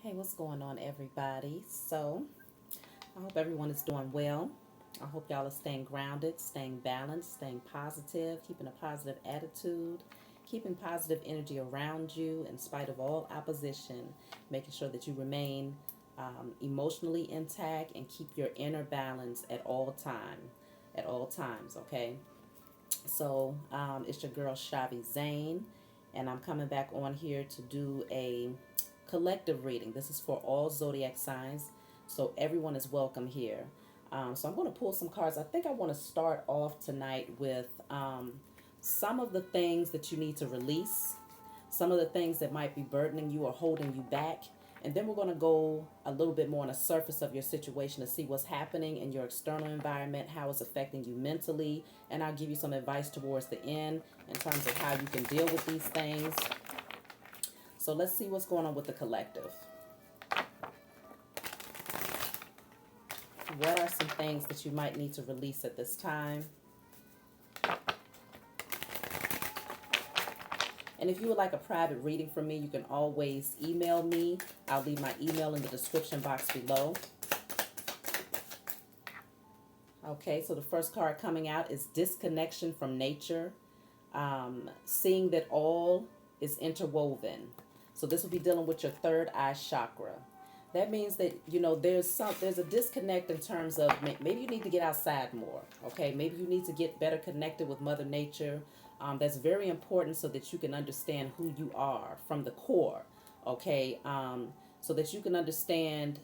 Hey, what's going on, everybody? I hope everyone is doing well. I hope y'all are staying grounded, staying balanced, staying positive, keeping a positive attitude, keeping positive energy around you in spite of all opposition, making sure that you remain emotionally intact and keep your inner balance at all times, okay? It's your girl Shavi Zane, and I'm coming back on here to do a collective reading. This is for all zodiac signs, so everyone is welcome here. So I'm going to pull some cards. I think I want to start off tonight with some of the things that you need to release, some of the things that might be burdening you or holding you back. And then we're going to go a little bit more on the surface of your situation to see what's happening in your external environment, how it's affecting you mentally, and I'll give you some advice towards the end in terms of how you can deal with these things. So let's see what's going on with the collective. What are some things that you might need to release at this time? And if you would like a private reading from me, you can always email me. I'll leave my email in the description box below. Okay, so the first card coming out is disconnection from nature. Seeing that all is interwoven. So this will be dealing with your third eye chakra. That means that there's a disconnect in terms of maybe you need to get outside more. Okay, maybe you need to get better connected with Mother Nature. That's very important so that you can understand who you are from the core. Okay, so that you can understand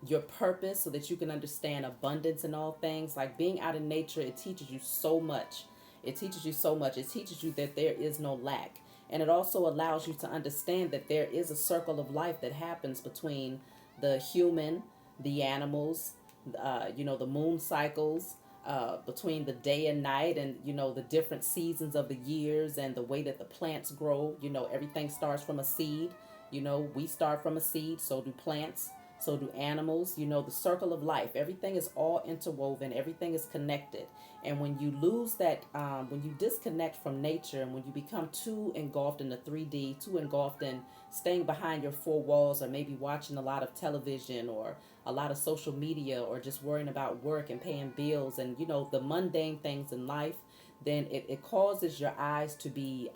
your purpose, so that you can understand abundance in all things. Like being out in nature, it teaches you so much. It teaches you so much. It teaches you that there is no lack. And it also allows you to understand that there is a circle of life that happens between the human, the animals, the moon cycles, between the day and night, and, the different seasons of the years and the way that the plants grow. Everything starts from a seed. We start from a seed, so do plants. So do animals. The circle of life. Everything is all interwoven. Everything is connected. And when you lose that, when you disconnect from nature, and when you become too engulfed in the 3D, too engulfed in staying behind your four walls, or maybe watching a lot of television or a lot of social media, or just worrying about work and paying bills and, the mundane things in life, then it causes your eyes to be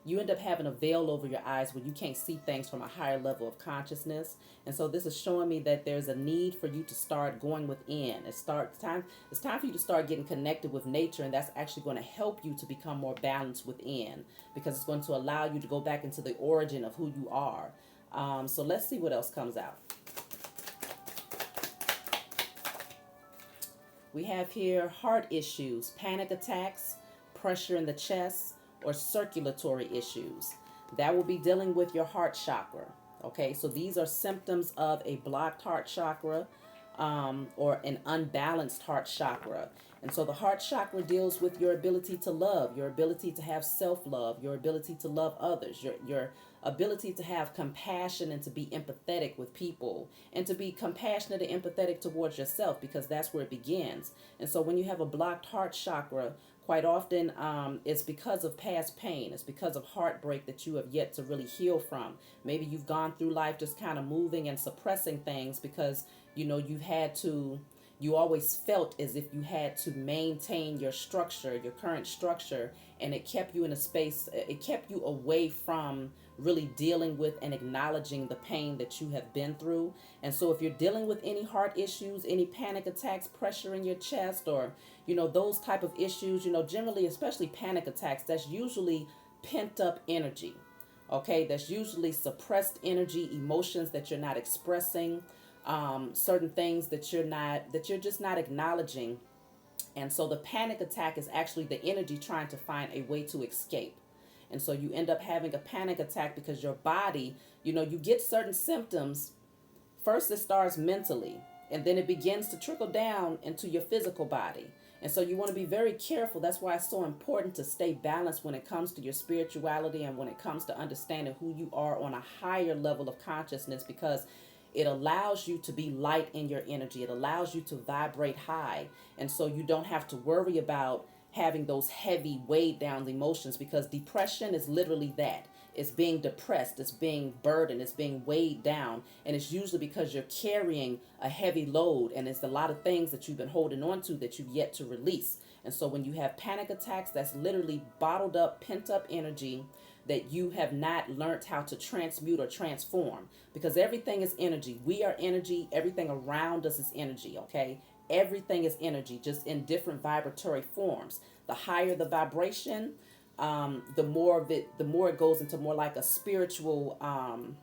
you end up having a veil over your eyes where you can't see things from a higher level of consciousness. And so this is showing me that there's a need for you to start going within. It's time for you to start getting connected with nature, and that's actually going to help you to become more balanced within, because it's going to allow you to go back into the origin of who you are. So let's see what else comes out. We have here heart issues, panic attacks, pressure in the chest, or circulatory issues. That will be dealing with your heart chakra. Okay, so these are symptoms of a blocked heart chakra, or an unbalanced heart chakra. And so the heart chakra deals with your ability to love, your ability to have self-love, your ability to love others, your ability to have compassion and to be empathetic with people, and to be compassionate and empathetic towards yourself, because that's where it begins. And so when you have a blocked heart chakra, quite often it's because of past pain. It's because of heartbreak that you have yet to really heal from. Maybe you've gone through life just kind of moving and suppressing things because you always felt as if you had to maintain your structure, your current structure, and it kept you in a space, it kept you away from really dealing with and acknowledging the pain that you have been through. And so if you're dealing with any heart issues, any panic attacks, pressure in your chest, or those type of issues, generally, especially panic attacks, that's usually pent up energy. Okay, that's usually suppressed energy, emotions that you're not expressing, certain things that you're just not acknowledging. And so the panic attack is actually the energy trying to find a way to escape. And so you end up having a panic attack because your body, you get certain symptoms. First it starts mentally, and then it begins to trickle down into your physical body. And so you want to be very careful. That's why it's so important to stay balanced when it comes to your spirituality, and when it comes to understanding who you are on a higher level of consciousness, because it allows you to be light in your energy. It allows you to vibrate high. And so you don't have to worry about having those heavy, weighed down emotions, because depression is literally that. it's being depressed, it's being burdened, it's being weighed down. And it's usually because you're carrying a heavy load, and it's a lot of things that you've been holding on to that you've yet to release. And so when you have panic attacks, that's literally bottled up, pent up energy that you have not learned how to transmute or transform, because everything is energy. We are energy. Everything around us is energy. Okay. Everything is energy, just in different vibratory forms. The higher the vibration, the more of it, the more it goes into more like a spiritual. I'm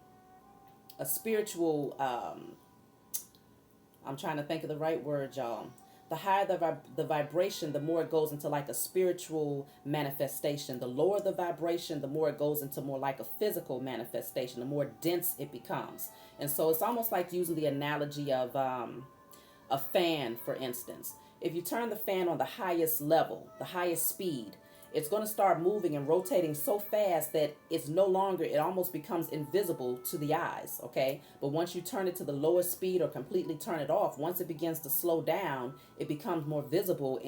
trying to think of the right word, y'all. The higher the vibration, the more it goes into like a spiritual manifestation. The lower the vibration, the more it goes into more like a physical manifestation, the more dense it becomes. And so it's almost like using the analogy of a fan, for instance. If you turn the fan on the highest level, the highest speed, it's going to start moving and rotating so fast that it's no longer, it almost becomes invisible to the eyes, okay? But once you turn it to the lowest speed or completely turn it off, once it begins to slow down, it becomes more visible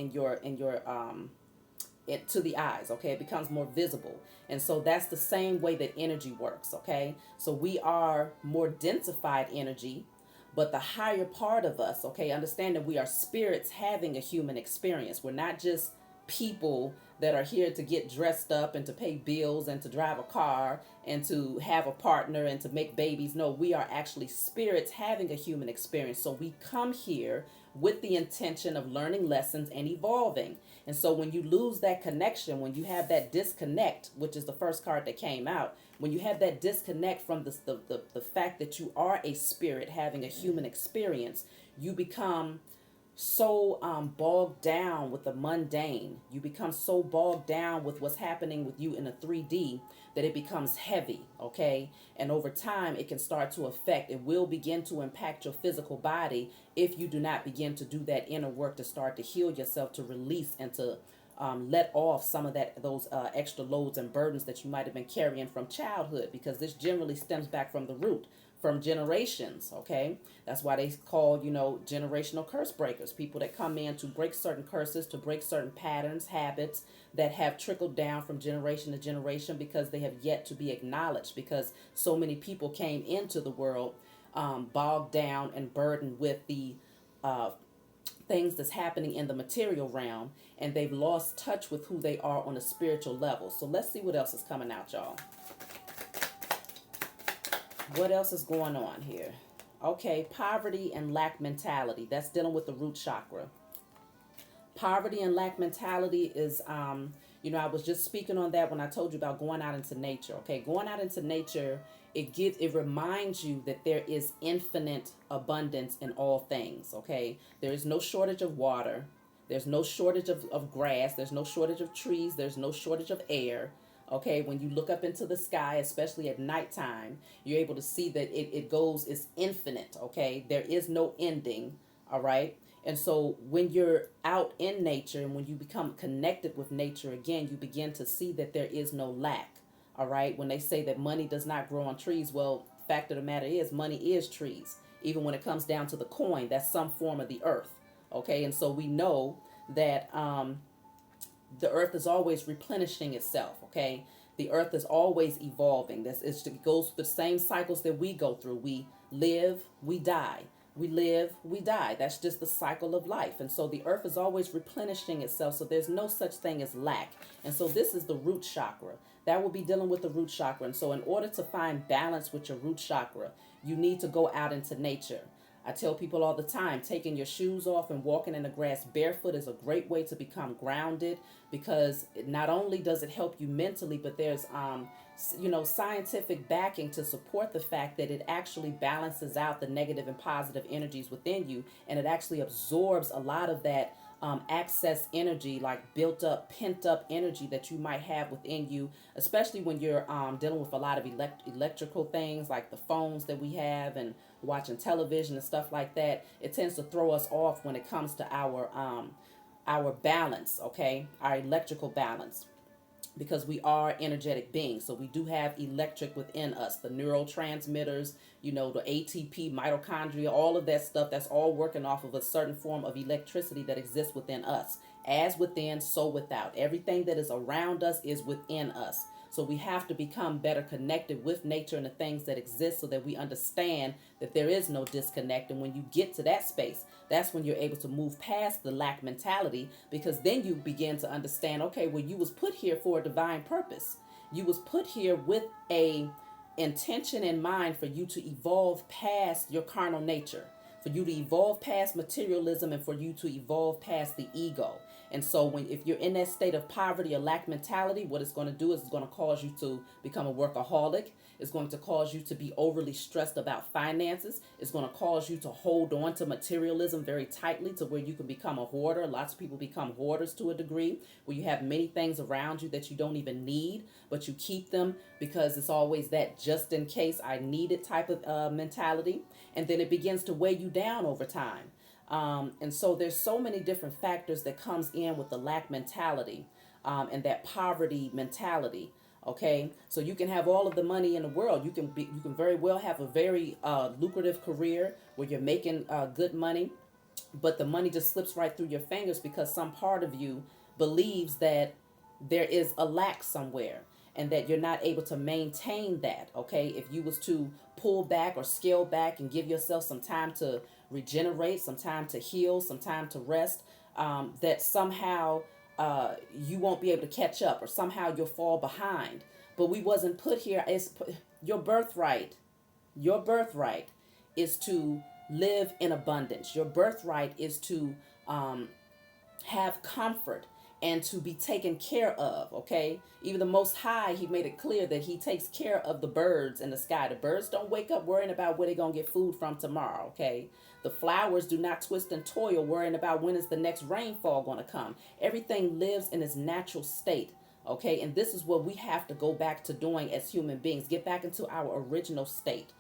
it to the eyes, okay? It becomes more visible. And so that's the same way that energy works, okay? So we are more densified energy, but the higher part of us, okay, understand that we are spirits having a human experience. We're not just people that are here to get dressed up and to pay bills and to drive a car and to have a partner and to make babies. No, we are actually spirits having a human experience. So we come here with the intention of learning lessons and evolving. And so when you lose that connection, when you have that disconnect, which is the first card that came out, when you have that disconnect from the fact that you are a spirit having a human experience, you become so bogged down with the mundane. You become so bogged down with what's happening with you in a 3D that it becomes heavy, okay? And over time, it can start to affect, it will begin to impact your physical body if you do not begin to do that inner work to start to heal yourself, to release and to let off some of those extra loads and burdens that you might have been carrying from childhood, because this generally stems back from the root, from generations, okay? That's why they call, generational curse breakers, people that come in to break certain curses, to break certain patterns, habits that have trickled down from generation to generation, because they have yet to be acknowledged, because so many people came into the world bogged down and burdened with the things that's happening in the material realm, and they've lost touch with who they are on a spiritual level. So let's see what else is coming out, y'all. What else is going on here? Okay, poverty and lack mentality. That's dealing with the root chakra. Poverty and lack mentality is, I was just speaking on that when I told you about going out into nature. Okay, going out into nature, it reminds you that there is infinite abundance in all things. Okay, there is no shortage of water. There's no shortage of grass. There's no shortage of trees. There's no shortage of air. Okay, when you look up into the sky, especially at nighttime, you're able to see that it's infinite. Okay, there is no ending. All right. And so when you're out in nature and when you become connected with nature again, you begin to see that there is no lack. All right. When they say that money does not grow on trees, well, fact of the matter is money is trees. Even when it comes down to the coin, that's some form of the earth. Okay. And so we know that the earth is always replenishing itself. Okay. The earth is always evolving. It goes through the same cycles that we go through. We live, we die. We live, we die. That's just the cycle of life. And so the earth is always replenishing itself. So there's no such thing as lack. And so this is the root chakra. That will be dealing with the root chakra. And so in order to find balance with your root chakra, you need to go out into nature. I tell people all the time, taking your shoes off and walking in the grass barefoot is a great way to become grounded, because not only does it help you mentally, but there's scientific backing to support the fact that it actually balances out the negative and positive energies within you, and it actually absorbs a lot of that excess energy, like built up, pent up energy that you might have within you, especially when you're dealing with a lot of electrical things like the phones that we have and watching television and stuff like that. It tends to throw us off when it comes to our balance, okay, our electrical balance, because we are energetic beings. So we do have electric within us, the neurotransmitters, the ATP, mitochondria, all of that stuff, that's all working off of a certain form of electricity that exists within us. As within, so without. Everything that is around us is within us. So we have to become better connected with nature and the things that exist so that we understand that there is no disconnect. And when you get to that space, that's when you're able to move past the lack mentality, because then you begin to understand, okay, well, you was put here for a divine purpose. You was put here with a intention in mind for you to evolve past your carnal nature, for you to evolve past materialism, and for you to evolve past the ego. And so if you're in that state of poverty or lack mentality, what it's going to do is it's going to cause you to become a workaholic. It's going to cause you to be overly stressed about finances. It's going to cause you to hold on to materialism very tightly to where you can become a hoarder. Lots of people become hoarders to a degree, where you have many things around you that you don't even need, but you keep them because it's always that just in case I need it type of mentality. And then it begins to weigh you down over time. And so there's so many different factors that comes in with the lack mentality, and that poverty mentality. Okay, so you can have all of the money in the world. You can very well have a very lucrative career where you're making good money, but the money just slips right through your fingers because some part of you believes that there is a lack somewhere and that you're not able to maintain that. Okay, if you was to pull back or scale back and give yourself some time to regenerate, some time to heal, some time to rest, that somehow you won't be able to catch up, or somehow you'll fall behind. But we wasn't put here. It's your birthright. Your birthright is to live in abundance. Your birthright is to have comfort and to be taken care of. Okay, even the Most High, he made it clear that he takes care of the birds in the sky. The birds don't wake up worrying about where they're gonna get food from tomorrow. Okay, the flowers do not twist and toil worrying about when is the next rainfall gonna come. Everything lives in its natural state. Okay, and this is what we have to go back to doing as human beings. Get back into our original state.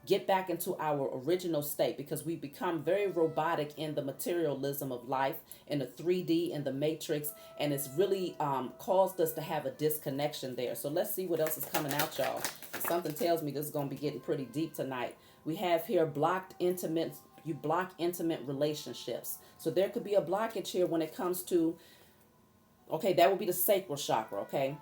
Get back into our original state, because we become very robotic in the materialism of life, in the 3D, in the matrix, and it's really caused us to have a disconnection there. So let's see what else is coming out, y'all. Something tells me this is going to be getting pretty deep tonight. We have here you block intimate relationships. So there could be a blockage here when it comes to, okay, that would be the sacral chakra, okay?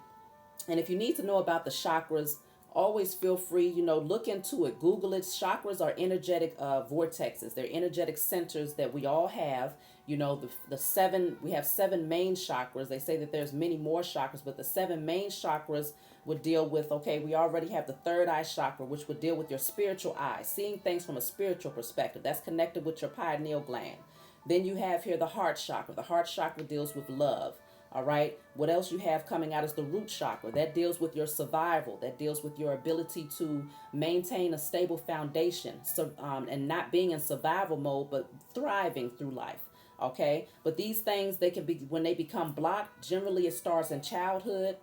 And if you need to know about the chakras, always feel free, look into it, Google it. Chakras are energetic vortexes. They're energetic centers that we all have. We have 7 main chakras. They say that there's many more chakras, but the 7 main chakras would deal with, okay, we already have the third eye chakra, which would deal with your spiritual eye, seeing things from a spiritual perspective. That's connected with your pineal gland. Then you have here the heart chakra. The heart chakra deals with love. All right. What else you have coming out is the root chakra. That deals with your survival. That deals with your ability to maintain a stable foundation. So, and not being in survival mode, but thriving through life. Okay. But these things, they can be, when they become blocked, generally it starts in childhood,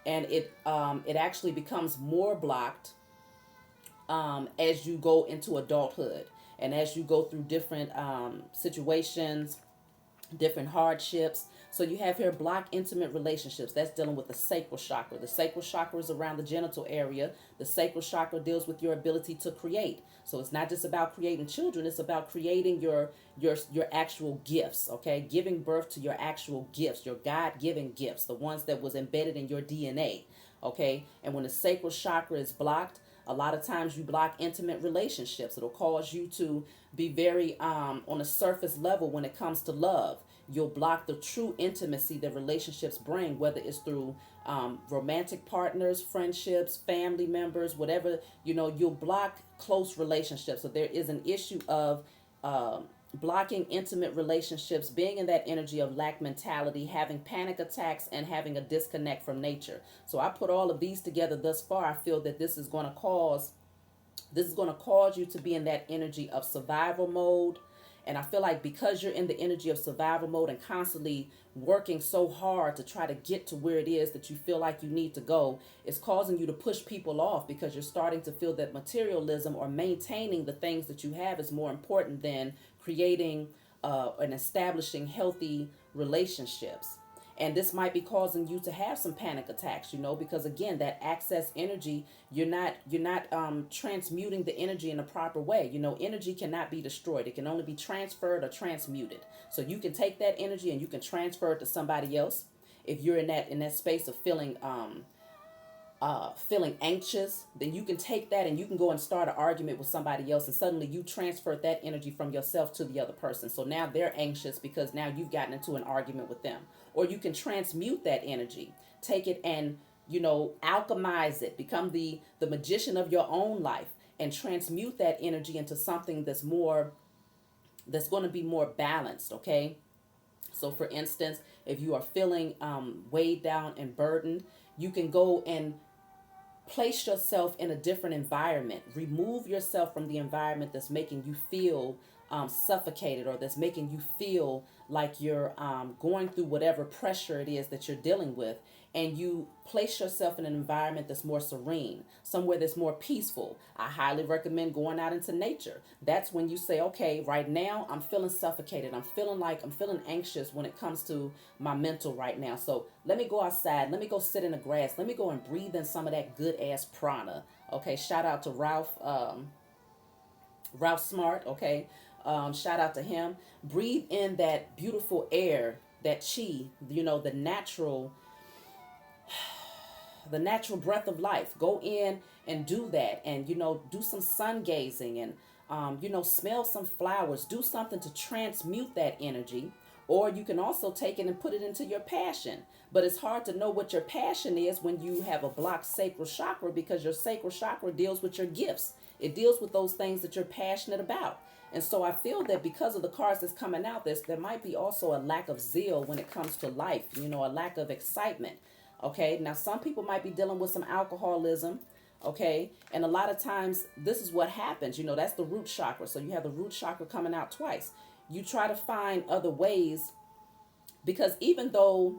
and it actually becomes more blocked as you go into adulthood, and as you go through different situations, different hardships. So you have here block intimate relationships. That's dealing with the sacral chakra. The sacral chakra is around the genital area. The sacral chakra deals with your ability to create. So it's not just about creating children. It's about creating your actual gifts. Okay, giving birth to your actual gifts, your God-given gifts, the ones that was embedded in your DNA. Okay, and when the sacral chakra is blocked, a lot of times you block intimate relationships. It'll cause you to be very on a surface level when it comes to love. You'll block the true intimacy that relationships bring, whether it's through romantic partners, friendships, family members, whatever. You'll block close relationships. So there is an issue of blocking intimate relationships, being in that energy of lack mentality, having panic attacks, and having a disconnect from nature. So I put all of these together thus far. I feel that this is going to cause you to be in that energy of survival mode. And I feel like because you're in the energy of survival mode and constantly working so hard to try to get to where it is that you feel like you need to go, it's causing you to push people off, because you're starting to feel that materialism or maintaining the things that you have is more important than creating and establishing healthy relationships. And this might be causing you to have some panic attacks, because again, that excess energy, you're not transmuting the energy in a proper way. Energy cannot be destroyed. It can only be transferred or transmuted. So you can take that energy and you can transfer it to somebody else. If you're in that space of feeling feeling anxious, then you can take that and you can go and start an argument with somebody else, and suddenly you transferred that energy from yourself to the other person. So now they're anxious because now you've gotten into an argument with them. Or you can transmute that energy, take it and, alchemize it, become the magician of your own life, and transmute that energy into something that's going to be more balanced. Okay. So for instance, if you are feeling weighed down and burdened, you can go and place yourself in a different environment. Remove yourself from the environment that's making you feel suffocated, or that's making you feel like you're going through whatever pressure it is that you're dealing with. And you place yourself in an environment that's more serene, somewhere that's more peaceful. I highly recommend going out into nature. That's when you say, okay, right now I'm feeling suffocated. I'm feeling anxious when it comes to my mental right now. So let me go outside. Let me go sit in the grass. Let me go and breathe in some of that good ass prana. Okay. Shout out to Ralph Smart. Okay. Shout out to him. Breathe in that beautiful air, that chi, the natural breath of life. Go in and do that, and do some sun gazing, and smell some flowers. Do something to transmute that energy. Or you can also take it and put it into your passion. But it's hard to know what your passion is when you have a blocked sacral chakra, because your sacral chakra deals with your gifts. It deals with those things that you're passionate about. And so I feel that because of the cards that's coming out, there might be also a lack of zeal when it comes to life, a lack of excitement. Okay, now some people might be dealing with some alcoholism. Okay, and a lot of times this is what happens. That's the root chakra. So you have the root chakra coming out twice. You try to find other ways, because even though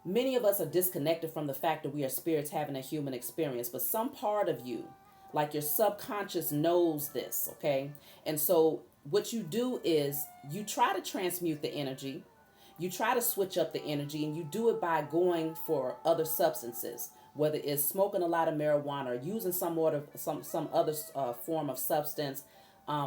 many of us are disconnected from the fact that we are spirits having a human experience, but some part of you, like your subconscious, knows this. Okay, and so what you do is you try to transmute the energy. You try to switch up the energy, and you do it by going for other substances, whether it's smoking a lot of marijuana or using some other form of substance,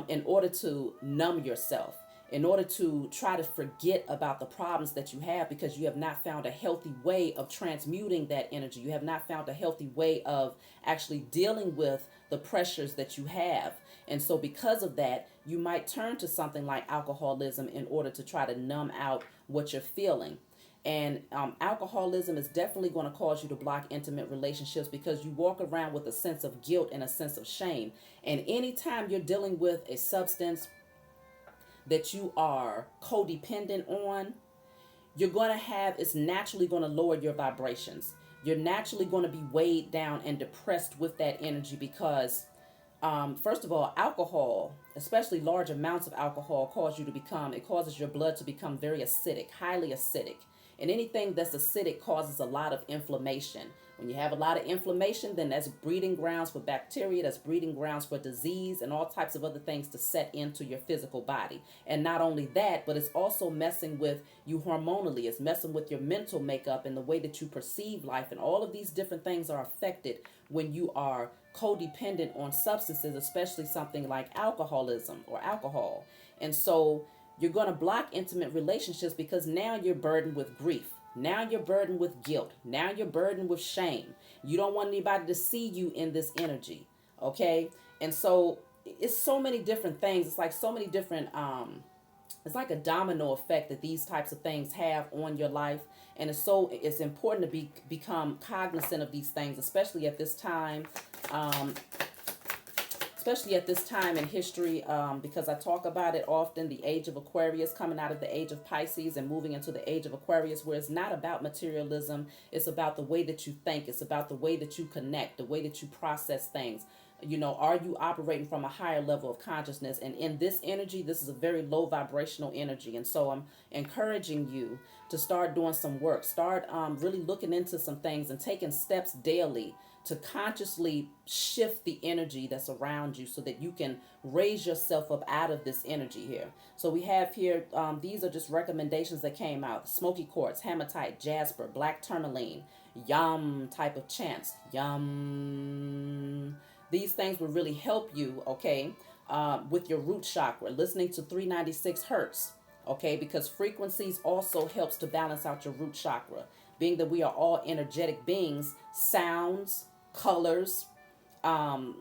in order to numb yourself, in order to try to forget about the problems that you have, because you have not found a healthy way of transmuting that energy. You have not found a healthy way of actually dealing with the pressures that you have. And so because of that, you might turn to something like alcoholism in order to try to numb out what you're feeling. And alcoholism is definitely going to cause you to block intimate relationships, because you walk around with a sense of guilt and a sense of shame. And anytime you're dealing with a substance that you are codependent on, it's naturally going to lower your vibrations. You're naturally going to be weighed down and depressed with that energy, because first of all, alcohol, especially large amounts of alcohol, causes your blood to become very acidic, highly acidic. And anything that's acidic causes a lot of inflammation. When you have a lot of inflammation, then that's breeding grounds for bacteria, that's breeding grounds for disease and all types of other things to set into your physical body. And not only that, but it's also messing with you hormonally. It's messing with your mental makeup and the way that you perceive life. And all of these different things are affected when you are codependent on substances, especially something like alcoholism or alcohol. And so you're going to block intimate relationships, because now you're burdened with grief. Now you're burdened with guilt. Now you're burdened with shame. You don't want anybody to see you in this energy. Okay? And so it's so many different things. It's like so many different, it's like a domino effect that these types of things have on your life. And it's important to become cognizant of these things, especially at this time. Especially at this time in history, because I talk about it often, the age of Aquarius, coming out of the age of Pisces and moving into the age of Aquarius, where it's not about materialism. It's about the way that you think. It's about the way that you connect, the way that you process things. Are you operating from a higher level of consciousness? And in this energy, this is a very low vibrational energy. And so I'm encouraging you to start doing some work. Start really looking into some things and taking steps daily to consciously shift the energy that's around you, so that you can raise yourself up out of this energy here. So we have here, these are just recommendations that came out. Smoky quartz, hematite, jasper, black tourmaline, yum type of chants, yum. These things will really help you, okay, with your root chakra. Listening to 396 hertz, okay, because frequencies also helps to balance out your root chakra. being that we are all energetic beings, sounds, colors, um,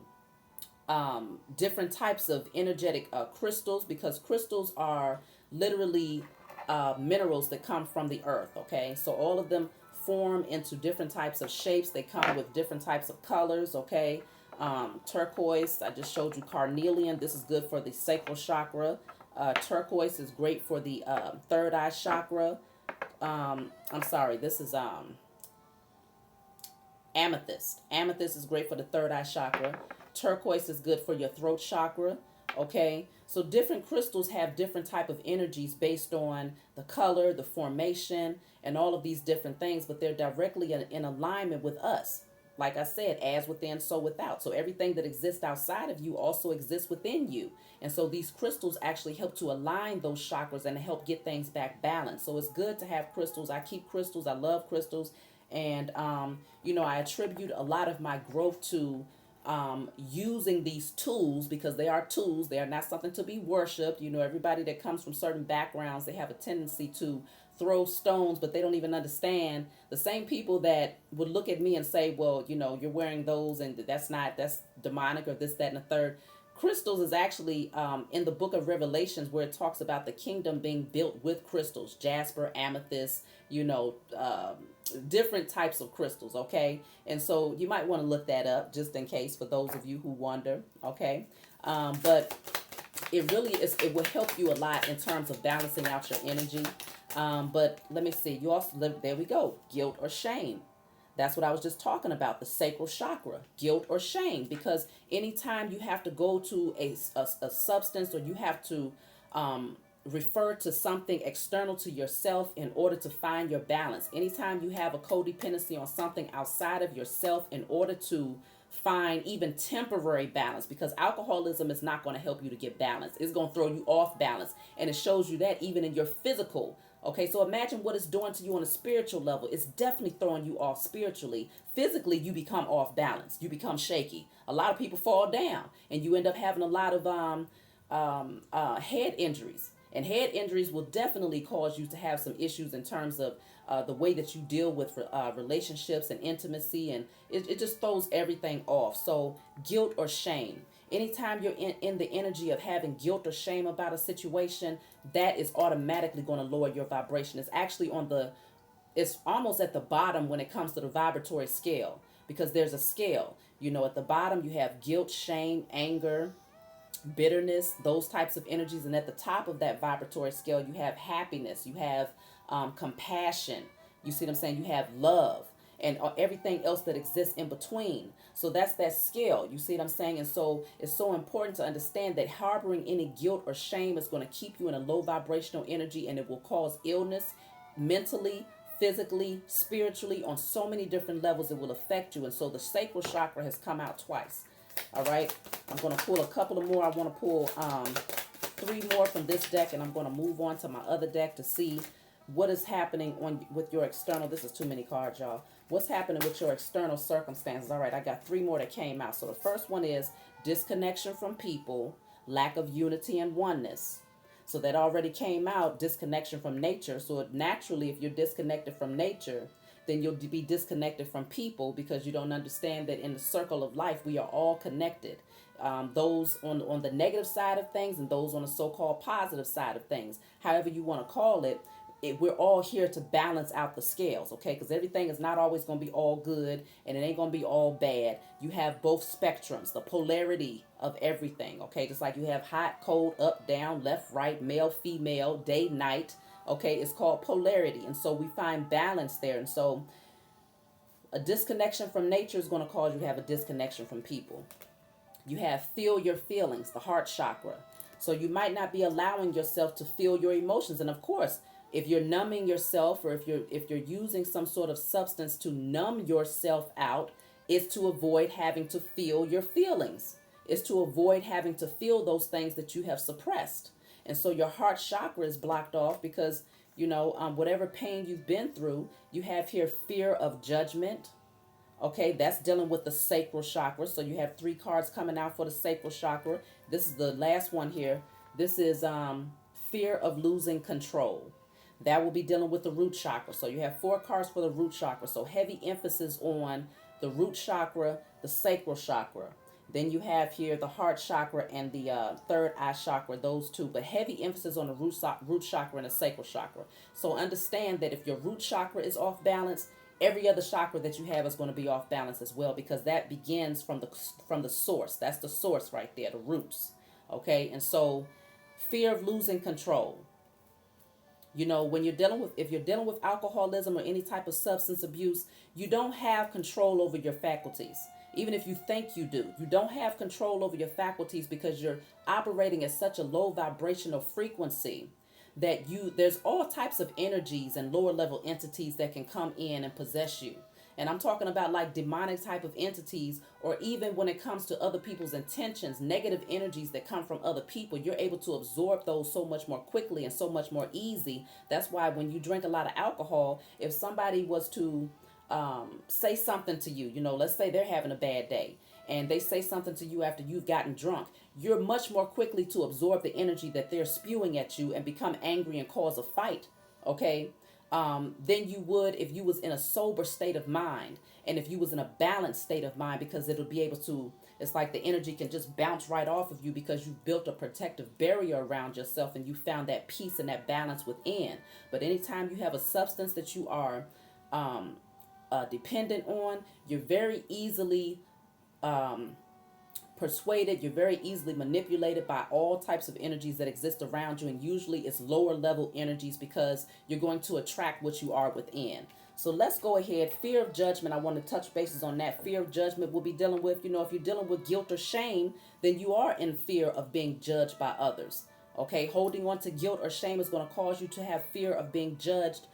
different types of energetic crystals, because crystals are literally minerals that come from the earth. Okay, so all of them form into different types of shapes. They come with different types of colors. Okay, turquoise, I just showed you carnelian. This is good for the sacral chakra. Turquoise is great for the third eye chakra. I'm sorry, this is amethyst. Amethyst is great for the third eye chakra. Turquoise is good for your throat chakra. Okay, so different crystals have different type of energies based on the color, the formation, and all of these different things, but they're directly in alignment with us. Like I said, as within, so without. So everything that exists outside of you also exists within you. And so these crystals actually help to align those chakras and help get things back balanced. So it's good to have crystals. I keep crystals. I love crystals. And, I attribute a lot of my growth to using these tools, because they are tools. They are not something to be worshipped. Everybody that comes from certain backgrounds, they have a tendency to throw stones, but they don't even understand. The same people that would look at me and say, well, you're wearing those and that's demonic or this, that, and the third. Crystals is actually in the book of Revelations, where it talks about the kingdom being built with crystals, jasper, amethyst, different types of crystals. Okay, and so you might want to look that up just in case, for those of you who wonder. Okay, but it really is, it will help you a lot in terms of balancing out your energy. But let me see, you also, there we go, guilt or shame. That's what I was just talking about, the sacral chakra, guilt or shame. Because anytime you have to go to a substance, or you have to refer to something external to yourself in order to find your balance, anytime you have a codependency on something outside of yourself in order to find even temporary balance, because alcoholism is not going to help you to get balance. It's going to throw you off balance. And it shows you that even in your physical. Okay, so imagine what it's doing to you on a spiritual level. It's definitely throwing you off spiritually. Physically, you become off balance. You become shaky. A lot of people fall down, and you end up having a lot of head injuries. And head injuries will definitely cause you to have some issues in terms of the way that you deal with relationships and intimacy, and it just throws everything off. So guilt or shame. Anytime you're in the energy of having guilt or shame about a situation, that is automatically going to lower your vibration. It's almost at the bottom when it comes to the vibratory scale, because there's a scale. At the bottom you have guilt, shame, anger, bitterness, those types of energies. And at the top of that vibratory scale, you have happiness, you have compassion. You see what I'm saying? You have love and everything else that exists in between. So that's that scale. You see what I'm saying? And so it's so important to understand that harboring any guilt or shame is going to keep you in a low vibrational energy, and it will cause illness mentally, physically, spiritually, on so many different levels. It will affect you. And so the sacral chakra has come out twice. All right, I'm going to pull a couple of more. I want to pull 3 more from this deck, and I'm going to move on to my other deck to see what is happening with your external. This is too many cards, y'all. What's happening with your external circumstances? All right, I got 3 more that came out. So the first one is disconnection from people, lack of unity and oneness. So that already came out, disconnection from nature. So naturally, if you're disconnected from nature, then you'll be disconnected from people, because you don't understand that in the circle of life, we are all connected. Those on the negative side of things, and those on the so-called positive side of things, however you want to call it, we're all here to balance out the scales, okay? Because everything is not always going to be all good, and it ain't going to be all bad. You have both spectrums, the polarity of everything, okay? Just like you have hot, cold, up, down, left, right, male, female, day, night, okay? It's called polarity, and so we find balance there. And so a disconnection from nature is going to cause you to have a disconnection from people. You have feel your feelings, the heart chakra. So you might not be allowing yourself to feel your emotions. And of course, if you're numbing yourself, or if you're using some sort of substance to numb yourself out, it's to avoid having to feel your feelings. It's to avoid having to feel those things that you have suppressed. And so your heart chakra is blocked off because, whatever pain you've been through, you have here fear of judgment. Okay, that's dealing with the sacral chakra. So you have 3 cards coming out for the sacral chakra. This is the last one here. This is fear of losing control. That will be dealing with the root chakra. So you have 4 cards for the root chakra. So heavy emphasis on the root chakra, the sacral chakra. Then you have here the heart chakra and the third eye chakra, those two. But heavy emphasis on the root chakra and the sacral chakra. So understand that if your root chakra is off balance, every other chakra that you have is going to be off balance as well, because that begins from the source. That's the source right there, the roots. Okay, and so fear of losing control. You know, when you're dealing with, if you're dealing with alcoholism or any type of substance abuse, you don't have control over your faculties. Even if you think you do, you don't have control over your faculties because you're operating at such a low vibrational frequency that there's all types of energies and lower level entities that can come in and possess you. And I'm talking about like demonic type of entities, or even when it comes to other people's intentions, negative energies that come from other people, you're able to absorb those so much more quickly and so much more easy. That's why when you drink a lot of alcohol, if somebody was to say something to you, you know, let's say they're having a bad day and they say something to you after you've gotten drunk, you're much more quickly to absorb the energy that they're spewing at you and become angry and cause a fight. Okay, than you would if you was in a sober state of mind, and if you was in a balanced state of mind, because it'll be able to, it's like the energy can just bounce right off of you because you've built a protective barrier around yourself and you found that peace and that balance within. But anytime you have a substance that you are dependent on, you're very easily persuaded, you're very easily manipulated by all types of energies that exist around you, and usually it's lower level energies because you're going to attract what you are within. So let's go ahead. Fear of judgment, I want to touch bases on that. Fear of judgment will be dealing with, you know, if you're dealing with guilt or shame, then you are in fear of being judged by others. Okay, holding on to guilt or shame is going to cause you to have fear of being judged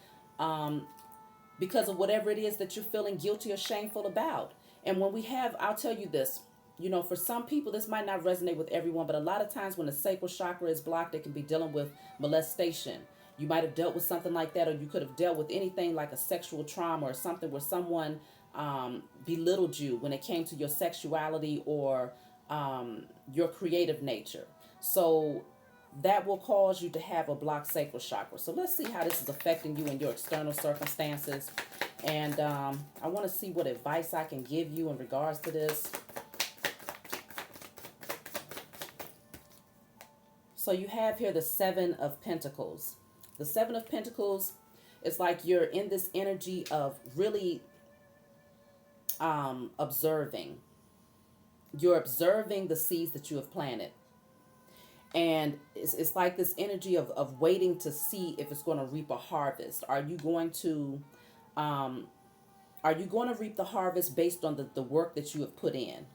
because of whatever it is that you're feeling guilty or shameful about. And when we have, I'll tell you this, you know, for some people, this might not resonate with everyone, but a lot of times when the sacral chakra is blocked, it can be dealing with molestation. You might have dealt with something like that, or you could have dealt with anything like a sexual trauma or something where someone belittled you when it came to your sexuality or your creative nature. So that will cause you to have a blocked sacral chakra. So let's see how this is affecting you in your external circumstances. And I want to see what advice I can give you in regards to this. So you have here the 7 of Pentacles. The 7 of Pentacles is like you're in this energy of really observing. You're observing the seeds that you have planted. And it's like this energy of waiting to see if it's going to reap a harvest. Are you going to reap the harvest based on the work that you have put in?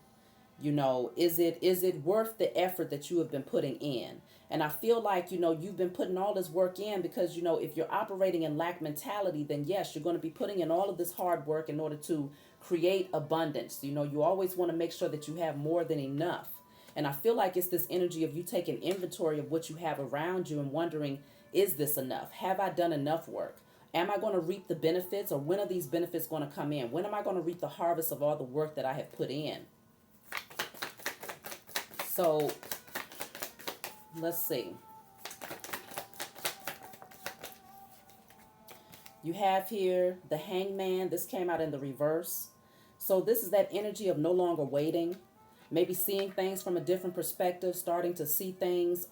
You know, is it worth the effort that you have been putting in? And I feel like, you know, you've been putting all this work in because, you know, if you're operating in lack mentality, then yes, you're going to be putting in all of this hard work in order to create abundance. You know, you always want to make sure that you have more than enough. And I feel like it's this energy of you taking inventory of what you have around you and wondering, is this enough? Have I done enough work? Am I going to reap the benefits, or when are these benefits going to come in? When am I going to reap the harvest of all the work that I have put in? So let's see. You have here the Hangman. This came out in the reverse. So this is that energy of no longer waiting. Maybe seeing things from a different perspective, starting to see things.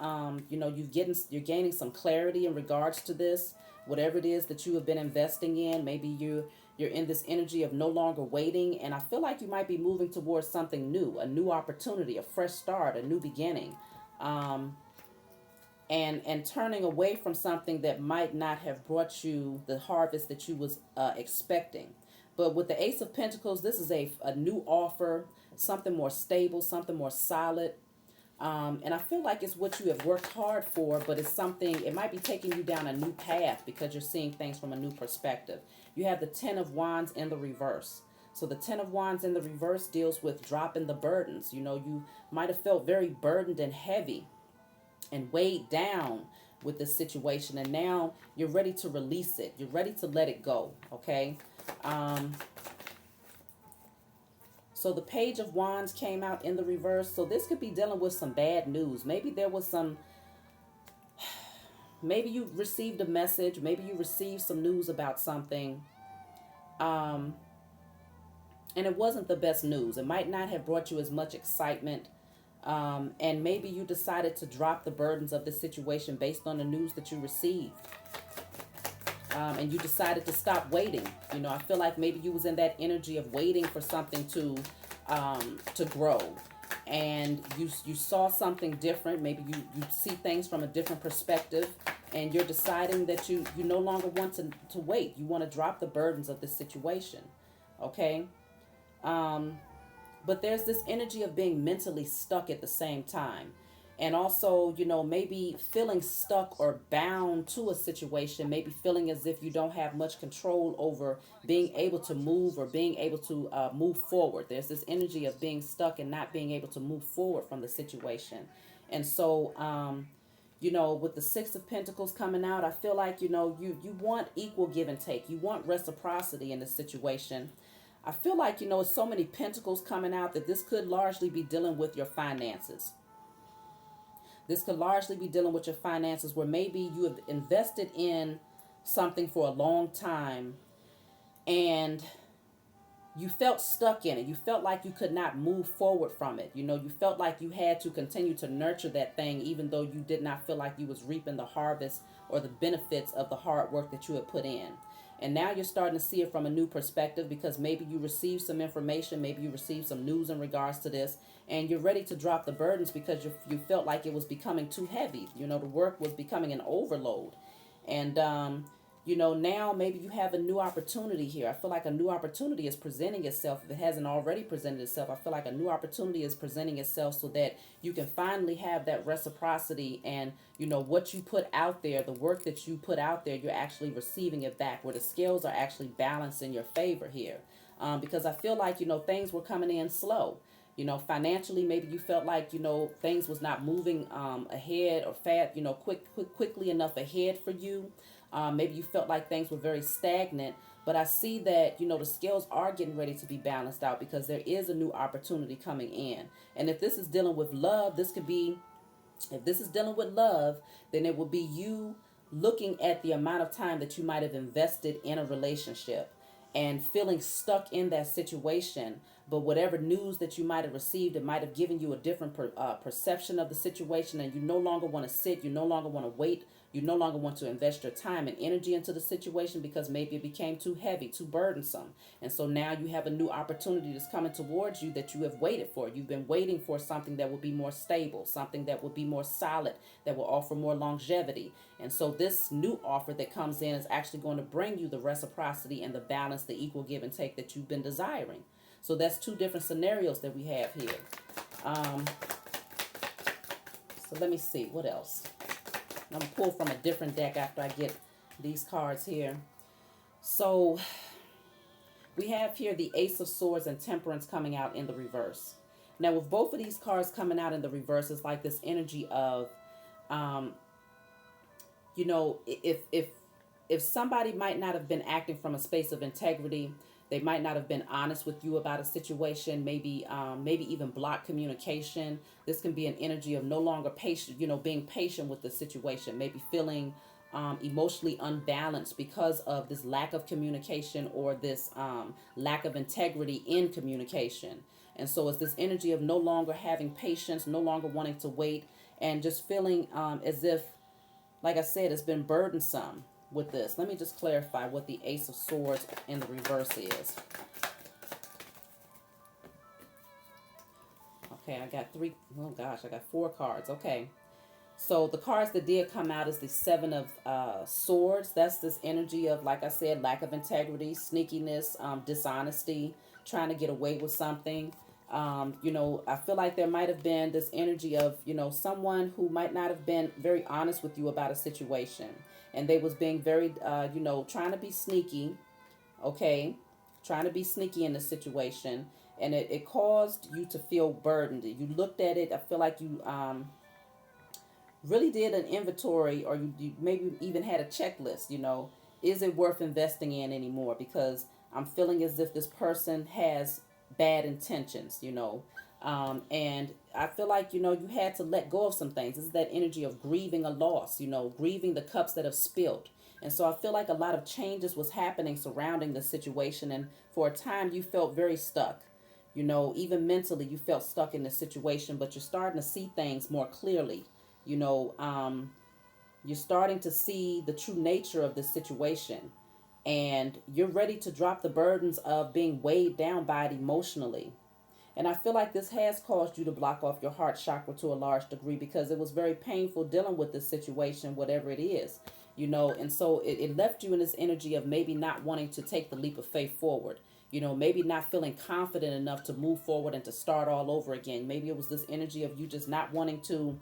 You know, you're gaining some clarity in regards to this. Whatever it is that you have been investing in, maybe you're in this energy of no longer waiting. And I feel like you might be moving towards something new, a new opportunity, a fresh start, a new beginning. And turning away from something that might not have brought you the harvest that you was expecting. But with the Ace of Pentacles, this is a new offer, something more stable, something more solid. And I feel like it's what you have worked hard for, but it's something, it might be taking you down a new path because you're seeing things from a new perspective. You have the 10 of Wands in the reverse. So the 10 of Wands in the reverse deals with dropping the burdens. You know, you might have felt very burdened and heavy and weighed down with this situation, and now you're ready to release it. You're ready to let it go, okay? So the Page of Wands came out in the reverse. So this could be dealing with some bad news. Maybe there was some maybe you received a message, maybe you received some news about something, um, and it wasn't the best news. It might not have brought you as much excitement. And maybe you decided to drop the burdens of the situation based on the news that you received. And you decided to stop waiting. You know, I feel like maybe you was in that energy of waiting for something to grow, and you saw something different. Maybe you see things from a different perspective, and you're deciding that you no longer want to wait. You want to drop the burdens of this situation. Okay. Um, but there's this energy of being mentally stuck at the same time. And also, you know, maybe feeling stuck or bound to a situation, maybe feeling as if you don't have much control over being able to move or being able to move forward. There's this energy of being stuck and not being able to move forward from the situation. And so, you know, with the Six of Pentacles coming out, I feel like, you know, you want equal give and take. You want reciprocity in this situation. I feel like, you know, with so many pentacles coming out, that this could largely be dealing with your finances. This could largely be dealing with your finances, where maybe you have invested in something for a long time and you felt stuck in it. You felt like you could not move forward from it. You know, you felt like you had to continue to nurture that thing, even though you did not feel like you was reaping the harvest or the benefits of the hard work that you had put in. And now you're starting to see it from a new perspective, because maybe you received some information, maybe you received some news in regards to this, and you're ready to drop the burdens because you felt like it was becoming too heavy. You know, the work was becoming an overload. And, you know, now maybe you have a new opportunity here. I feel like a new opportunity is presenting itself. If it hasn't already presented itself, I feel like a new opportunity is presenting itself, so that you can finally have that reciprocity, and, you know, what you put out there, the work that you put out there, you're actually receiving it back, where the scales are actually balanced in your favor here. Because I feel like, you know, things were coming in slow. You know, financially, maybe you felt like, you know, things was not moving ahead or fast, you know, quickly enough ahead for you. Maybe you felt like things were very stagnant, but I see that, you know, the scales are getting ready to be balanced out, because there is a new opportunity coming in. And if this is dealing with love, if this is dealing with love, then it will be you looking at the amount of time that you might have invested in a relationship and feeling stuck in that situation. But whatever news that you might have received, it might have given you a different perception of the situation, and you no longer want to sit, you no longer want to wait, you no longer want to invest your time and energy into the situation, because maybe it became too heavy, too burdensome. And so now you have a new opportunity that's coming towards you that you have waited for. You've been waiting for something that will be more stable, something that will be more solid, that will offer more longevity. And so this new offer that comes in is actually going to bring you the reciprocity and the balance, the equal give and take that you've been desiring. So that's two different scenarios that we have here. So let me see, what else? I'm going to pull from a different deck after I get these cards here. So we have here the Ace of Swords and Temperance coming out in the reverse. Now, with both of these cards coming out in the reverse, it's like this energy of, you know, if somebody might not have been acting from a space of integrity, they might not have been honest with you about a situation, maybe even block communication. This can be an energy of no longer patient, you know, being patient with the situation, maybe feeling emotionally unbalanced because of this lack of communication, or this lack of integrity in communication. And so it's this energy of no longer having patience, no longer wanting to wait, and just feeling as if, like I said, it's been burdensome with this. Let me just clarify what the Ace of Swords in the reverse is. Okay, I got I got 4 cards. Okay. So the cards that did come out is the Seven of Swords. That's this energy of, like I said, lack of integrity, sneakiness, dishonesty, trying to get away with something. You know, I feel like there might have been this energy of, you know, someone who might not have been very honest with you about a situation. And they was being very, you know, trying to be sneaky, okay? Trying to be sneaky in the situation. And it caused you to feel burdened. You looked at it, I feel like you really did an inventory, or you maybe even had a checklist, you know. Is it worth investing in anymore? Because I'm feeling as if this person has bad intentions, you know. And I feel like, you had to let go of some things. This is that energy of grieving a loss, grieving the cups that have spilled. And so I feel like a lot of changes was happening surrounding the situation. And for a time, you felt very stuck. Even mentally, you felt stuck in the situation, but you're starting to see things more clearly. You know, you're starting to see the true nature of this situation. And you're ready to drop the burdens of being weighed down by it emotionally. And I feel like this has caused you to block off your heart chakra to a large degree because it was very painful dealing with this situation, whatever it is, and so it left you in this energy of maybe not wanting to take the leap of faith forward, maybe not feeling confident enough to move forward and to start all over again. Maybe it was this energy of you just not wanting to,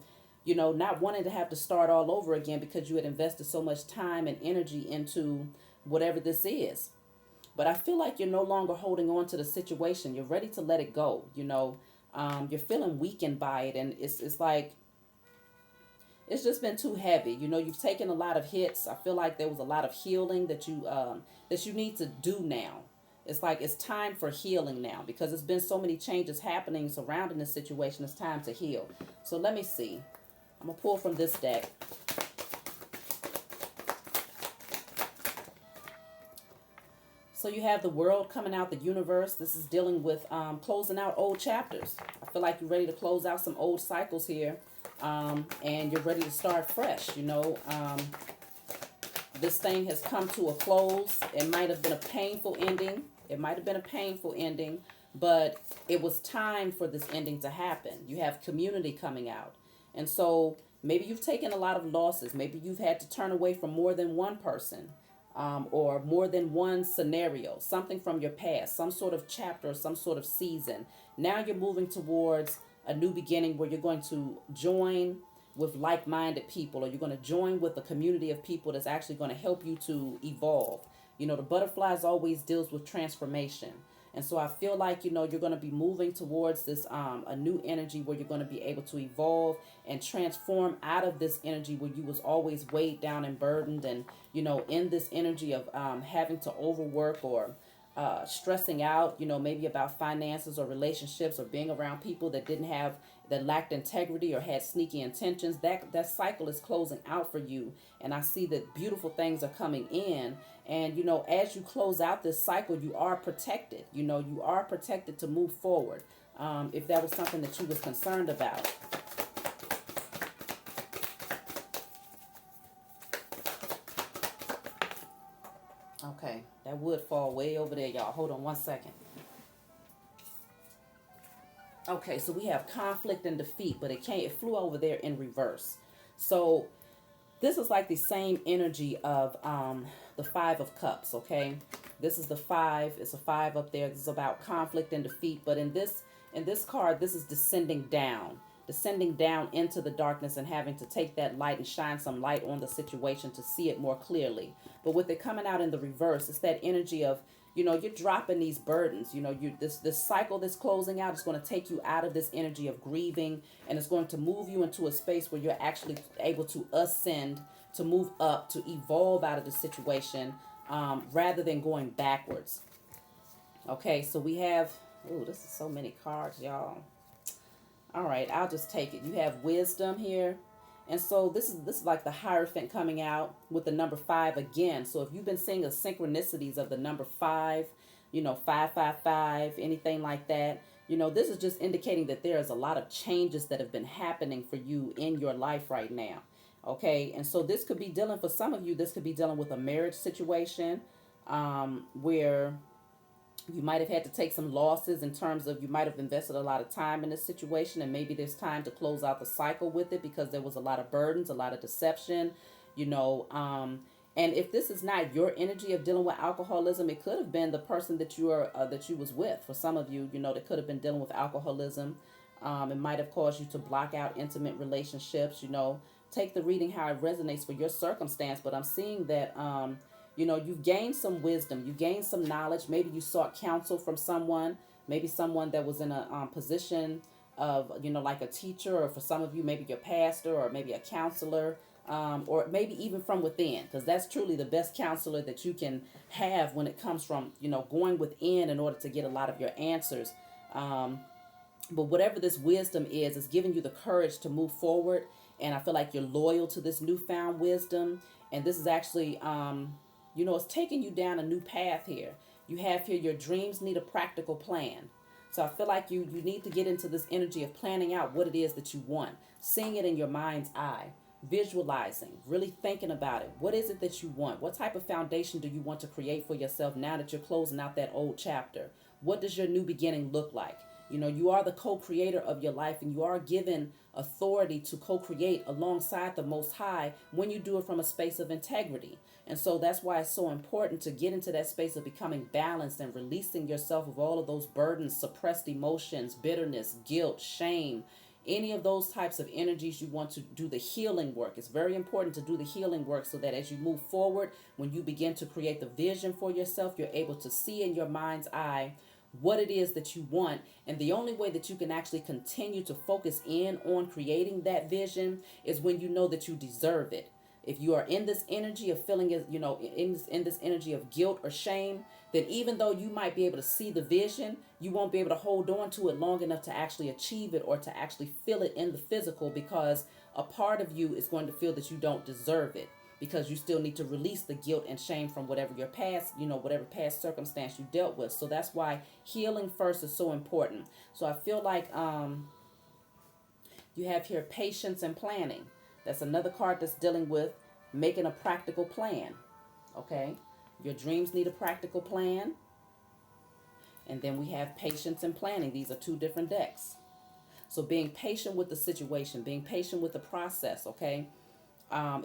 not wanting to have to start all over again because you had invested so much time and energy into whatever this is. But I feel like you're no longer holding on to the situation. You're ready to let it go. You're feeling weakened by it, and it's like it's just been too heavy. You've taken a lot of hits. I feel like there was a lot of healing that you need to do now. It's like it's time for healing now because there's been so many changes happening surrounding the situation. It's time to heal. So let me see. I'm gonna pull from this deck. So you have the world coming out, the universe. This is dealing with closing out old chapters. I feel like you're ready to close out some old cycles here, and you're ready to start fresh. This thing has come to a close. It might have been a painful ending. But it was time for this ending to happen. You have community coming out. And so maybe you've taken a lot of losses. Maybe you've had to turn away from more than one person. Or more than one scenario, something from your past, some sort of chapter, some sort of season. Now you're moving towards a new beginning where you're going to join with like-minded people, or you're going to join with a community of people that's actually going to help you to evolve. The butterflies always deals with transformation. And so I feel like, you're going to be moving towards this, a new energy where you're going to be able to evolve and transform out of this energy where you was always weighed down and burdened and, in this energy of having to overwork or stressing out, maybe about finances or relationships or being around people that lacked integrity or had sneaky intentions. That cycle is closing out for you. And I see that beautiful things are coming in. And, as you close out this cycle, you are protected. You are protected to move forward. If that was something that you was concerned about. Okay, that would fall way over there, y'all. Hold on one second. Okay, so we have conflict and defeat, but it flew over there in reverse. So this is like the same energy of the Five of Cups, okay? This is the five. It's a five up there. This is about conflict and defeat. But in this card, this is descending down into the darkness and having to take that light and shine some light on the situation to see it more clearly. But with it coming out in the reverse, it's that energy of, you're dropping these burdens. This cycle that's closing out is going to take you out of this energy of grieving, and it's going to move you into a space where you're actually able to ascend, to move up, to evolve out of the situation, rather than going backwards. Okay, so we have, this is so many cards, y'all. All right, I'll just take it. You have wisdom here. And so this is like the Hierophant coming out with the number 5 again. So if you've been seeing the synchronicities of the number 5, 555, anything like that, this is just indicating that there is a lot of changes that have been happening for you in your life right now. Okay, and so this could be dealing, for some of you, this could be dealing with a marriage situation, where you might have had to take some losses in terms of you might have invested a lot of time in this situation, and maybe there's time to close out the cycle with it because there was a lot of burdens, a lot of deception, and if this is not your energy of dealing with alcoholism, it could have been the person that you was with. For some of you, that could have been dealing with alcoholism. It might have caused you to block out intimate relationships. Take the reading how it resonates for your circumstance, but I'm seeing that you've gained some wisdom, you gained some knowledge. Maybe you sought counsel from someone, maybe someone that was in a position of, like a teacher, or for some of you, maybe your pastor, or maybe a counselor, or maybe even from within, because that's truly the best counselor that you can have when it comes from, going within in order to get a lot of your answers. But whatever this wisdom is giving you the courage to move forward. And I feel like you're loyal to this newfound wisdom. And this is actually, it's taking you down a new path here. You have here your dreams need a practical plan. So I feel like you need to get into this energy of planning out what it is that you want, seeing it in your mind's eye, visualizing, really thinking about it. What is it that you want? What type of foundation do you want to create for yourself now that you're closing out that old chapter? What does your new beginning look like? You are the co-creator of your life, and you are given authority to co-create alongside the Most High when you do it from a space of integrity. And so that's why it's so important to get into that space of becoming balanced and releasing yourself of all of those burdens, suppressed emotions, bitterness, guilt, shame, any of those types of energies. You want to do the healing work. It's very important to do the healing work so that as you move forward, when you begin to create the vision for yourself, you're able to see in your mind's eye what it is that you want. And the only way that you can actually continue to focus in on creating that vision is when you know that you deserve it. If you are in this energy of feeling, in this energy of guilt or shame, then even though you might be able to see the vision, you won't be able to hold on to it long enough to actually achieve it or to actually feel it in the physical, because a part of you is going to feel that you don't deserve it, because you still need to release the guilt and shame from whatever your past, whatever past circumstance you dealt with. So that's why healing first is so important. So I feel like you have here patience and planning. That's another card that's dealing with making a practical plan. Okay? Your dreams need a practical plan. And then we have patience and planning. These are two different decks. So being patient with the situation, being patient with the process, okay,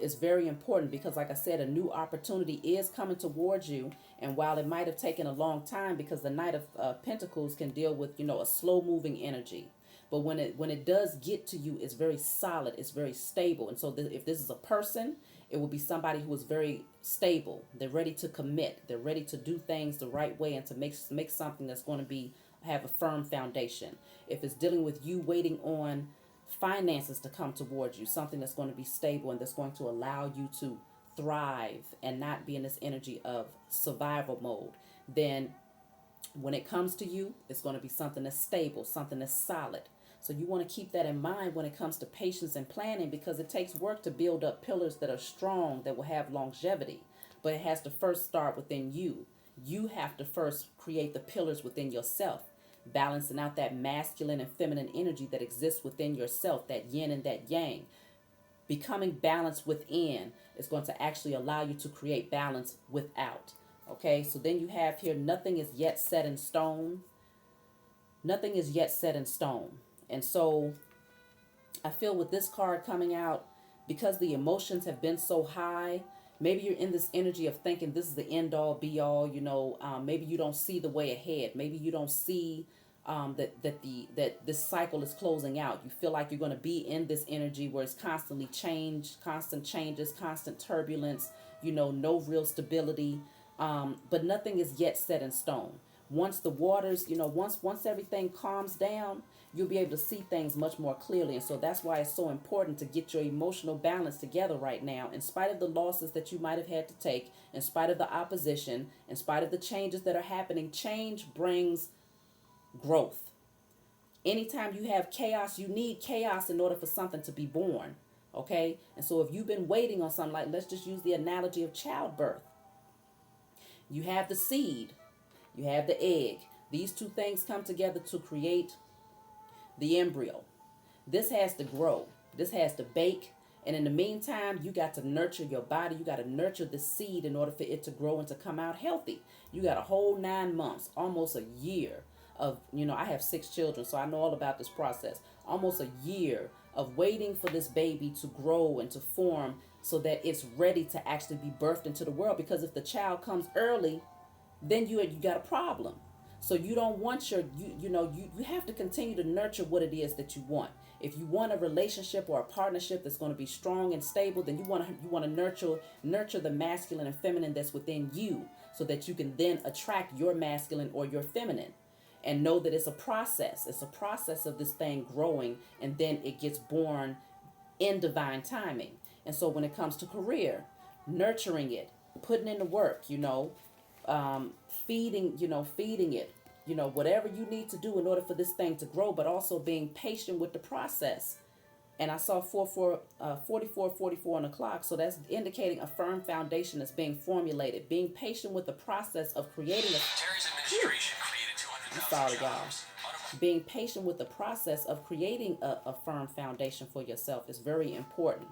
is very important, because like I said, a new opportunity is coming towards you. And while it might have taken a long time, because the Knight of Pentacles can deal with, a slow moving energy. But when it does get to you, it's very solid, it's very stable. And so if this is a person, it will be somebody who is very stable. They're ready to commit. They're ready to do things the right way and to make something that's going to have a firm foundation. If it's dealing with you waiting on finances to come towards you, something that's going to be stable and that's going to allow you to thrive and not be in this energy of survival mode, then when it comes to you, it's going to be something that's stable, something that's solid. So you want to keep that in mind when it comes to patience and planning, because it takes work to build up pillars that are strong, that will have longevity. But it has to first start within you. You have to first create the pillars within yourself, balancing out that masculine and feminine energy that exists within yourself, that yin and that yang. Becoming balanced within is going to actually allow you to create balance without. Okay, so then you have here, nothing is yet set in stone. Nothing is yet set in stone. And so I feel with this card coming out, because the emotions have been so high, maybe you're in this energy of thinking this is the end all be all. Maybe you don't see the way ahead. Maybe you don't see that this cycle is closing out. You feel like you're going to be in this energy where it's constantly change, constant changes, constant turbulence. No real stability. But nothing is yet set in stone. Once the waters, once everything calms down, you'll be able to see things much more clearly. And so that's why it's so important to get your emotional balance together right now, in spite of the losses that you might have had to take, in spite of the opposition, in spite of the changes that are happening. Change brings growth. Anytime you have chaos, you need chaos in order for something to be born. Okay? And so if you've been waiting on something, like, let's just use the analogy of childbirth. You have the seed, you have the egg. These two things come together to create the embryo. This has to grow. This has to bake. And in the meantime, you got to nurture your body. You got to nurture the seed in order for it to grow and to come out healthy. You got a whole 9 months, almost a year of, I have 6 children, so I know all about this process. Almost a year of waiting for this baby to grow and to form so that it's ready to actually be birthed into the world. Because if the child comes early, then you got a problem. So you don't want you have to continue to nurture what it is that you want. If you want a relationship or a partnership that's going to be strong and stable, then you want to nurture the masculine and feminine that's within you, so that you can then attract your masculine or your feminine. And know that it's a process. It's a process of this thing growing, and then it gets born in divine timing. And so when it comes to career, nurturing it, putting in the work, feeding it, whatever you need to do in order for this thing to grow, but also being patient with the process. And I saw 44 on the clock. So that's indicating a firm foundation is being formulated. Being patient with the process of creating a... Terry's administration created 200,000 jobs. Sorry, y'all. Being patient with the process of creating a firm foundation for yourself is very important.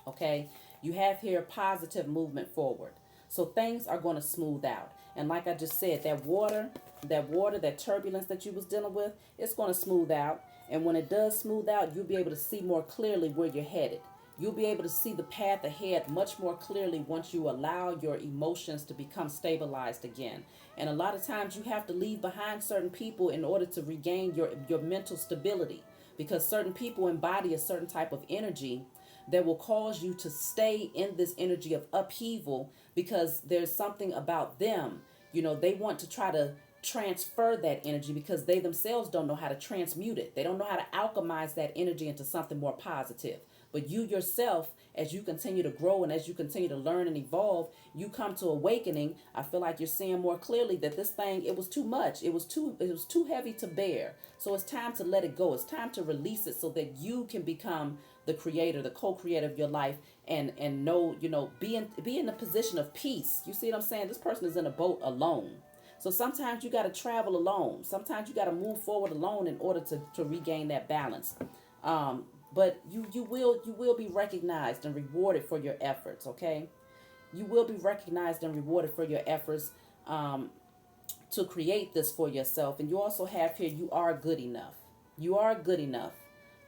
Okay? You have here positive movement forward. So things are going to smooth out. And like I just said, that water, that turbulence that you was dealing with, it's going to smooth out. And when it does smooth out, you'll be able to see more clearly where you're headed. You'll be able to see the path ahead much more clearly once you allow your emotions to become stabilized again. And a lot of times you have to leave behind certain people in order to regain your mental stability, because certain people embody a certain type of energy that will cause you to stay in this energy of upheaval, because there's something about them, they want to try to transfer that energy because they themselves don't know how to transmute it. They don't know how to alchemize that energy into something more positive. But you yourself, as you continue to grow and as you continue to learn and evolve, you come to awakening. I feel like you're seeing more clearly that this thing, it was too much. It was too heavy to bear. So it's time to let it go. It's time to release it so that you can become the creator, the co-creator of your life, and know, be in a position of peace. You see what I'm saying? This person is in a boat alone. So sometimes you got to travel alone. Sometimes you got to move forward alone in order to regain that balance. But you will be recognized and rewarded for your efforts, okay? You will be recognized and rewarded for your efforts to create this for yourself. And you also have here, you are good enough. You are good enough.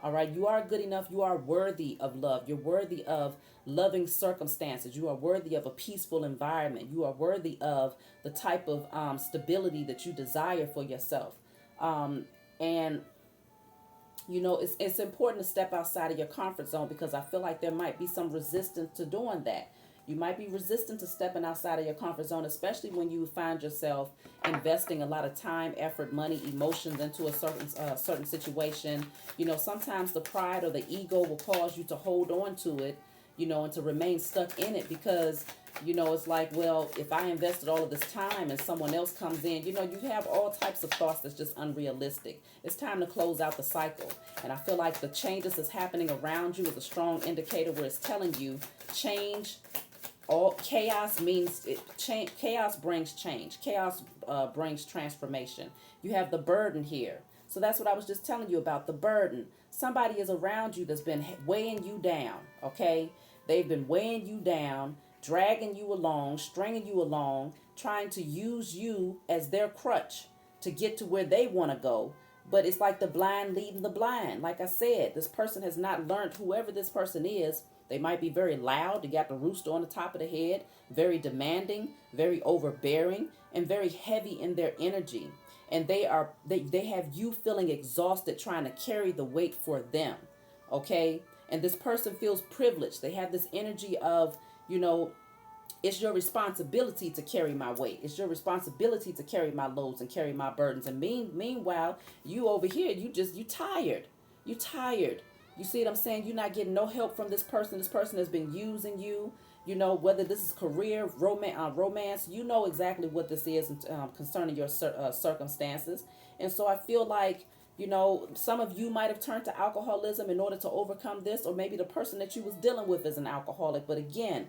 All right, you are good enough. You are worthy of love. You're worthy of loving circumstances. You are worthy of a peaceful environment. You are worthy of the type of stability that you desire for yourself. And it's important to step outside of your comfort zone, because I feel like there might be some resistance to doing that. You might be resistant to stepping outside of your comfort zone, especially when you find yourself investing a lot of time, effort, money, emotions into a certain situation. Sometimes the pride or the ego will cause you to hold on to it, and to remain stuck in it, because, it's like, well, if I invested all of this time and someone else comes in, you have all types of thoughts that's just unrealistic. It's time to close out the cycle. And I feel like the changes that's happening around you is a strong indicator where it's telling you change. All chaos means change. Chaos brings change. Chaos brings transformation. You have the burden here. So that's what I was just telling you about, the burden. Somebody is around you that's been weighing you down, okay? They've been weighing you down, dragging you along, stringing you along, trying to use you as their crutch to get to where they want to go. But it's like the blind leading the blind. Like I said, this person has not learned, whoever this person is. They might be very loud. They got the rooster on the top of the head, very demanding, very overbearing, and very heavy in their energy. And they have you feeling exhausted trying to carry the weight for them. Okay? And this person feels privileged. They have this energy of, it's your responsibility to carry my weight. It's your responsibility to carry my loads and carry my burdens. And meanwhile, you over here, you tired. You tired. You see what I'm saying? You're not getting no help from this person. This person has been using you. Whether this is career, romance, you know exactly what this is concerning your circumstances. And so I feel like, some of you might have turned to alcoholism in order to overcome this, or maybe the person that you was dealing with is an alcoholic. But again,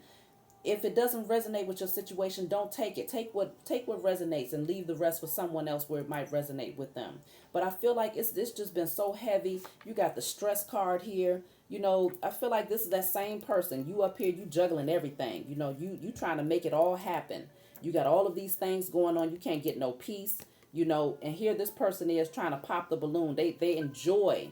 if it doesn't resonate with your situation, don't take it. Take what resonates and leave the rest for someone else where it might resonate with them. But I feel like it's just been so heavy. You got the stress card here. I feel like this is that same person. You up here, you juggling everything. You trying to make it all happen. You got all of these things going on. You can't get no peace. And here this person is trying to pop the balloon. They enjoy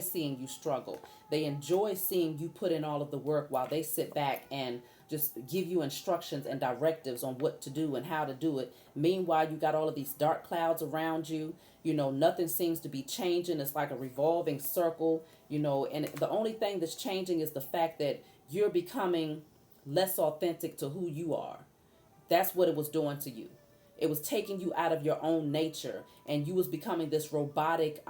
seeing you struggle. They enjoy seeing you put in all of the work while they sit back and just give you instructions and directives on what to do and how to do it. Meanwhile, you got all of these dark clouds around you. Nothing seems to be changing. It's like a revolving circle, and the only thing that's changing is the fact that you're becoming less authentic to who you are. That's what it was doing to you. It was taking you out of your own nature, and you was becoming this robotic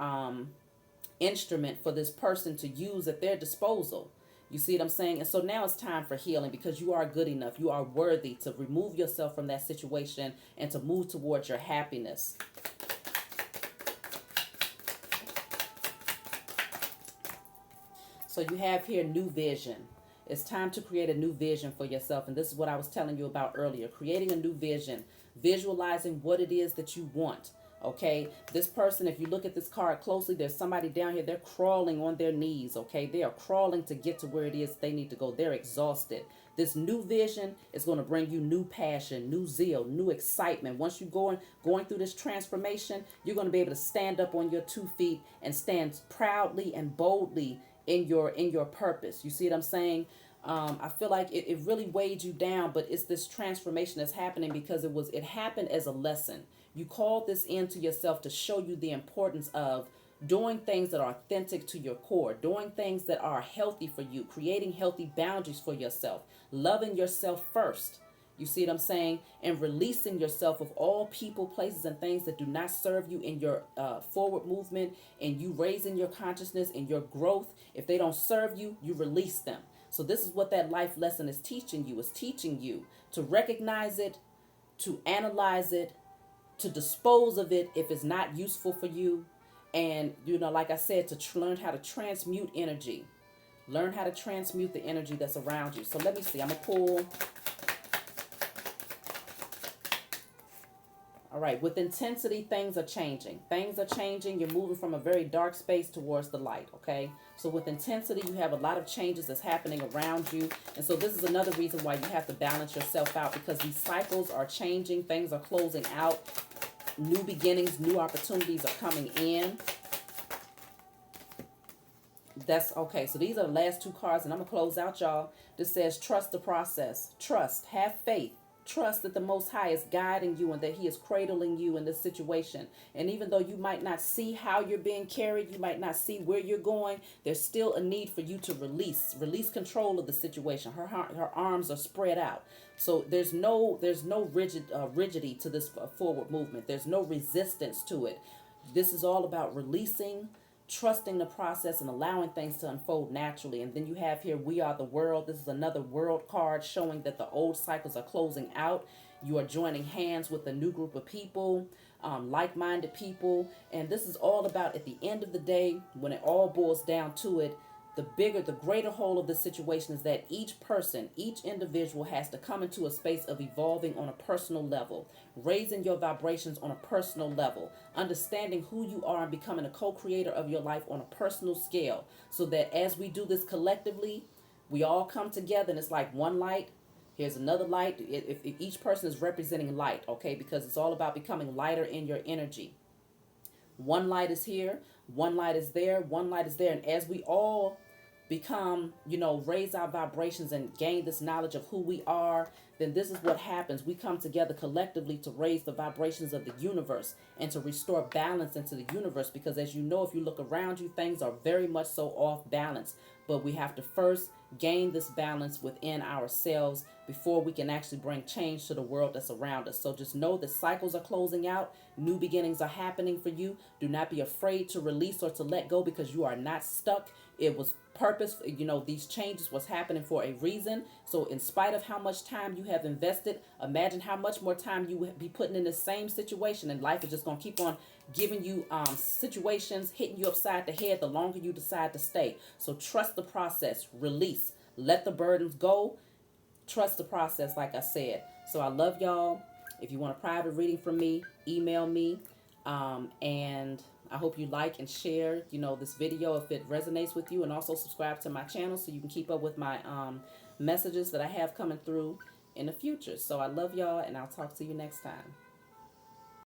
instrument for this person to use at their disposal. You see what I'm saying? And so now it's time for healing because you are good enough. You are worthy to remove yourself from that situation and to move towards your happiness. So you have here new vision. It's time to create a new vision for yourself. And this is what I was telling you about earlier. Creating a new vision. Visualizing what it is that you want. Okay, this person, if you look at this card closely, there's somebody down here, they're crawling on their knees. Okay, they are crawling to get to where it is they need to go. They're exhausted. This new vision is going to bring you new passion, new zeal, new excitement. Once you're going through this transformation, you're going to be able to stand up on your 2 feet and stand proudly and boldly in your purpose. You see what I'm saying? I feel like it really weighed you down, but it's this transformation that's happening because it happened as a lesson. You called this into yourself to show you the importance of doing things that are authentic to your core, doing things that are healthy for you, creating healthy boundaries for yourself, loving yourself first. You see what I'm saying? And releasing yourself of all people, places, and things that do not serve you in your forward movement and you raising your consciousness and your growth. If they don't serve you, you release them. So this is what that life lesson is teaching you. It's teaching you to recognize it, to analyze it, to dispose of it if it's not useful for you. And, like I said, to learn how to transmute energy. Learn how to transmute the energy that's around you. So let me see. I'm going to pull. All right. With intensity, things are changing. Things are changing. You're moving from a very dark space towards the light. Okay. So with intensity, you have a lot of changes that's happening around you. And so this is another reason why you have to balance yourself out, because these cycles are changing. Things are closing out. New beginnings, new opportunities are coming in. That's okay. So these are the last 2 cards, and I'm going to close out, y'all. This says, trust the process. Trust. Have faith. Trust that the Most High is guiding you and that He is cradling you in this situation. And even though you might not see how you're being carried, you might not see where you're going, there's still a need for you to release control of the situation. Her arms are spread out. So there's no rigidity to this forward movement. There's no resistance to it. This is all about releasing, trusting the process, and allowing things to unfold naturally. And then you have here, we are the world. This is another world card showing that the old cycles are closing out. You are joining hands with a new group of people, like-minded people. And this is all about, at the end of the day, when it all boils down to it, the greater whole of the situation is that each person, each individual has to come into a space of evolving on a personal level, raising your vibrations on a personal level, understanding who you are and becoming a co-creator of your life on a personal scale, so that as we do this collectively, we all come together and it's like one light. Here's another light. If each person is representing light, okay, because it's all about becoming lighter in your energy. One light is here, one light is there, one light is there. And as we all become, raise our vibrations and gain this knowledge of who we are, then this is what happens. We come together collectively to raise the vibrations of the universe and to restore balance into the universe. Because as you know, if you look around you, things are very much so off balance. But we have to first gain this balance within ourselves before we can actually bring change to the world that's around us. So just know that cycles are closing out. New beginnings are happening for you. Do not be afraid to release or to let go, because you are not stuck. It was purpose. These changes was happening for a reason. So in spite of how much time you have invested, imagine how much more time you would be putting in the same situation, and life is just going to keep on giving you situations, hitting you upside the head the longer you decide to stay. So trust the process, release, let the burdens go, trust the process, like I said. So I love y'all. If you want a private reading from me, email me. And I hope you like and share, this video if it resonates with you, and also subscribe to my channel so you can keep up with my messages that I have coming through in the future. So I love y'all, and I'll talk to you next time.